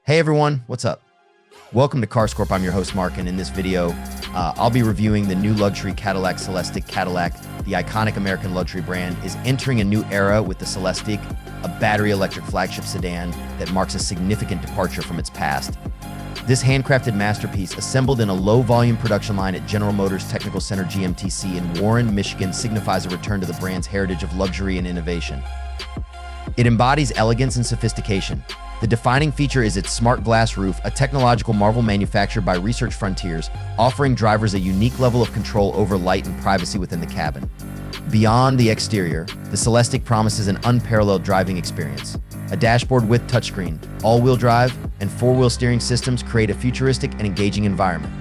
Hey everyone, what's up? Welcome to CarsCorp. I'm your host Mark, and in this video, I'll be reviewing the new luxury Cadillac Celestiq. Cadillac, the iconic American luxury brand, is entering a new era with the Celestiq, a battery electric flagship sedan that marks a significant departure from its past. This handcrafted masterpiece, assembled in a low-volume production line at General Motors Technical Center GMTC in Warren, Michigan, signifies a return to the brand's heritage of luxury and innovation. It embodies elegance and sophistication. The defining feature is its smart glass roof, a technological marvel manufactured by Research Frontiers, offering drivers a unique level of control over light and privacy within the cabin. Beyond the exterior, the Celestiq promises an unparalleled driving experience. A dashboard with touchscreen, all-wheel drive, and four-wheel steering systems create a futuristic and engaging environment.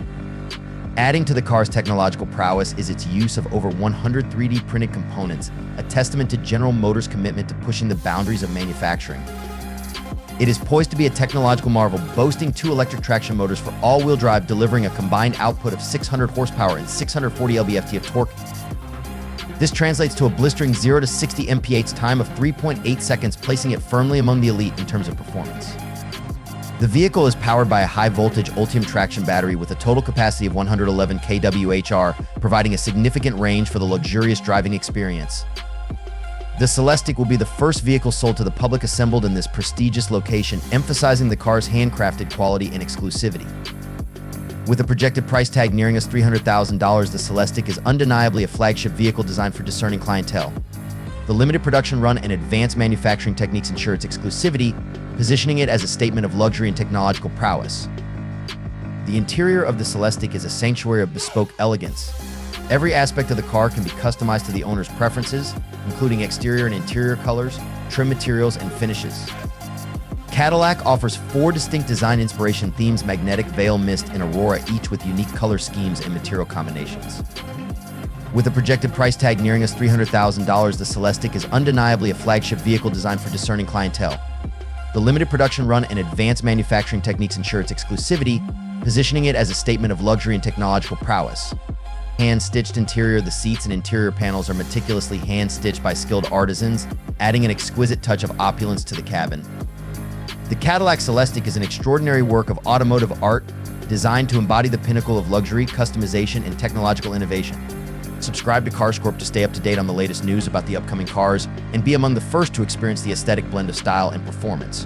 Adding to the car's technological prowess is its use of over 100 3D printed components, a testament to General Motors' commitment to pushing the boundaries of manufacturing. It is poised to be a technological marvel, boasting 2 electric traction motors for all-wheel drive, delivering a combined output of 600 horsepower and 640 lb-ft of torque. This translates to a blistering 0 to 60 mph time of 3.8 seconds, placing it firmly among the elite in terms of performance. The vehicle is powered by a high-voltage Ultium traction battery with a total capacity of 111 kWh, providing a significant range for the luxurious driving experience. The Celestiq will be the first vehicle sold to the public assembled in this prestigious location, emphasizing the car's handcrafted quality and exclusivity. With a projected price tag nearing us $300,000, the Celestiq is undeniably a flagship vehicle designed for discerning clientele. The limited production run and advanced manufacturing techniques ensure its exclusivity, positioning it as a statement of luxury and technological prowess. The interior of the Celestiq is a sanctuary of bespoke elegance. Every aspect of the car can be customized to the owner's preferences, including exterior and interior colors, trim materials, and finishes. Cadillac offers 4 distinct design inspiration themes: magnetic, veil, mist, and aurora, each with unique color schemes and material combinations. With a projected price tag nearing us $300,000, the Celestiq is undeniably a flagship vehicle designed for discerning clientele. The limited production run and advanced manufacturing techniques ensure its exclusivity, positioning it as a statement of luxury and technological prowess. Hand-stitched interior. The seats and interior panels are meticulously hand-stitched by skilled artisans, adding an exquisite touch of opulence to the cabin. The Cadillac Celestiq is an extraordinary work of automotive art, designed to embody the pinnacle of luxury, customization, and technological innovation. Subscribe to CarsCorp to stay up to date on the latest news about the upcoming cars and be among the first to experience the aesthetic blend of style and performance.